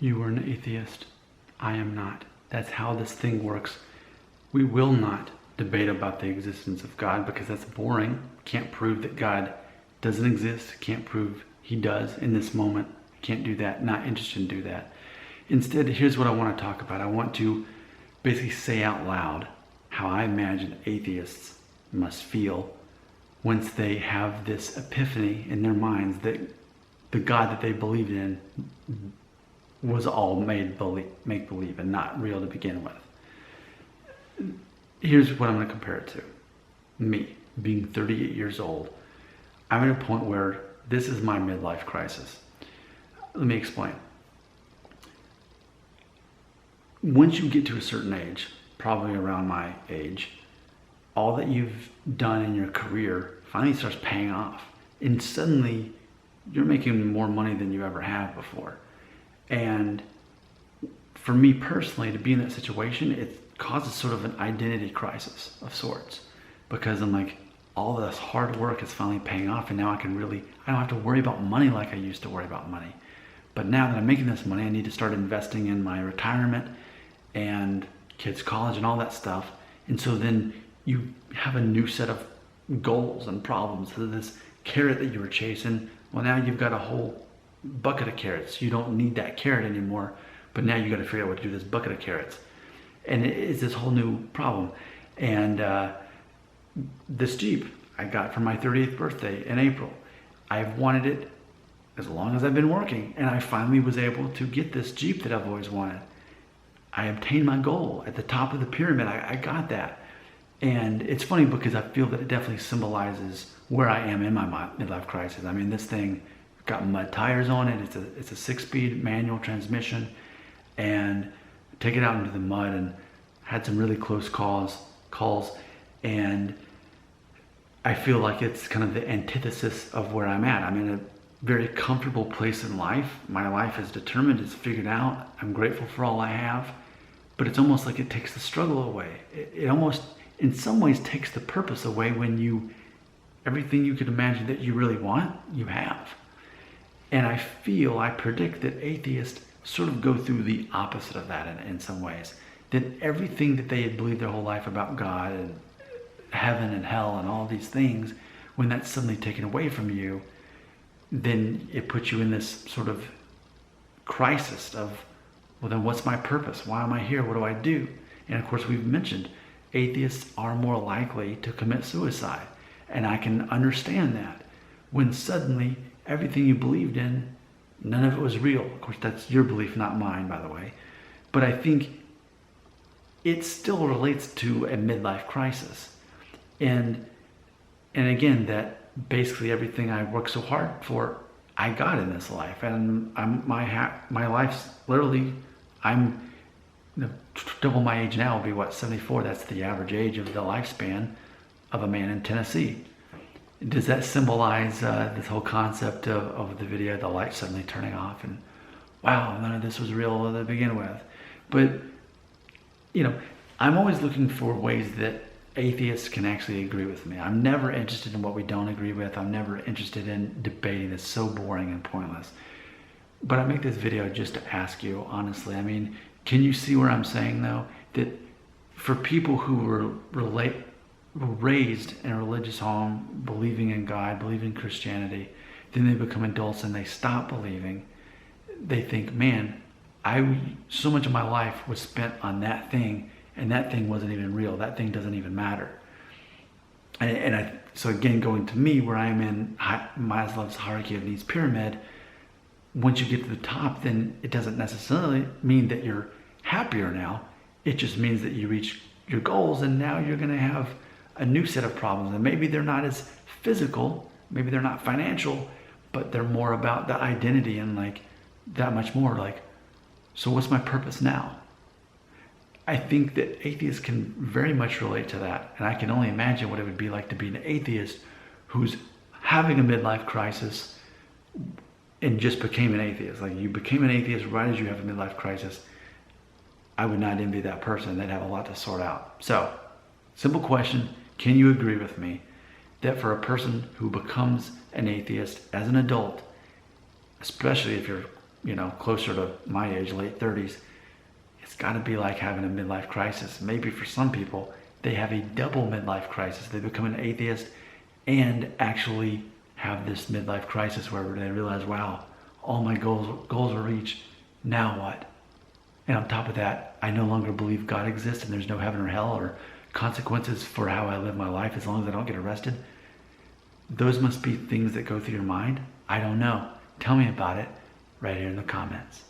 You are an atheist. I am not. That's how this thing works. We will not debate about the existence of God because that's boring. Can't prove that God doesn't exist. Can't prove he does in this moment. Can't do that. Not interested in do that. Instead, here's what I want to talk about. I want to basically say out loud how I imagine atheists must feel once they have this epiphany in their minds that the God that they believed in was all make-believe and not real to begin with. Here's what I'm going to compare it to. Me, being 38 years old. I'm at a point where this is my midlife crisis. Let me explain. Once you get to a certain age, probably around my age, all that you've done in your career finally starts paying off. And suddenly you're making more money than you ever have before. And for me personally, to be in that situation, it causes sort of an identity crisis of sorts. Because I'm like, all this hard work is finally paying off, and now I don't have to worry about money like I used to worry about money. But now that I'm making this money, I need to start investing in my retirement and kids' college and all that stuff. And so then you have a new set of goals and problems. So this carrot that you were chasing, well, now you've got a whole bucket of carrots. You don't need that carrot anymore, but now you got to figure out what to do with this bucket of carrots. And it's this whole new problem. And this Jeep I got for my 30th birthday in April. I've wanted it as long as I've been working, and I finally was able to get this Jeep that I've always wanted. I obtained my goal at the top of the pyramid. I got that. And it's funny because I feel that it definitely symbolizes where I am in my midlife crisis. I mean, this thing got mud tires on it. It's a 6-speed manual transmission, and take it out into the mud and had some really close calls, and I feel like it's kind of the antithesis of where I'm at. I'm in a very comfortable place in life. My life is determined, it's figured out. I'm grateful for all I have, but it's almost like it takes the struggle away. It almost, in some ways, takes the purpose away when everything you could imagine that you really want, you have. And I predict that atheists sort of go through the opposite of that in some ways. That everything that they had believed their whole life about God and heaven and hell and all these things, when that's suddenly taken away from you, then it puts you in this sort of crisis of, well, then what's my purpose? Why am I here? What do I do? And of course, we've mentioned atheists are more likely to commit suicide. And I can understand that when suddenly everything you believed in, none of it was real. Of course, that's your belief, not mine, by the way. But I think it still relates to a midlife crisis. And again, that basically everything I worked so hard for, I got in this life. And my life's literally, I'm double my age now, will be what, 74? That's the average age of the lifespan of a man in Tennessee. Does that symbolize this whole concept of the video, the light suddenly turning off, and wow, none of this was real to begin with? But, I'm always looking for ways that atheists can actually agree with me. I'm never interested in what we don't agree with. I'm never interested in debating. It's so boring and pointless. But I make this video just to ask you, honestly, I mean, can you see where I'm saying, though, that for people who were raised in a religious home, believing in God, believing in Christianity, then they become adults and they stop believing, they think, man, so much of my life was spent on that thing, and that thing wasn't even real. That thing doesn't even matter. So again, going to me, where I am in Maslow's hierarchy of needs pyramid, once you get to the top, then it doesn't necessarily mean that you're happier now. It just means that you reach your goals, and now you're going to have a new set of problems. And maybe they're not as physical, maybe they're not financial, but they're more about the identity and like that much more like, so what's my purpose now? I think that atheists can very much relate to that. And I can only imagine what it would be like to be an atheist who's having a midlife crisis and just became an atheist. Like, you became an atheist right as you have a midlife crisis. I would not envy that person. They'd have a lot to sort out. So, simple question, can you agree with me that for a person who becomes an atheist as an adult, especially if you're closer to my age, late 30s, it's got to be like having a midlife crisis. Maybe for some people, they have a double midlife crisis. They become an atheist and actually have this midlife crisis where they realize, wow, all my goals are reached. Now what? And on top of that, I no longer believe God exists and there's no heaven or hell or consequences for how I live my life as long as I don't get arrested. Those must be things that go through your mind. I don't know. Tell me about it right here in the comments.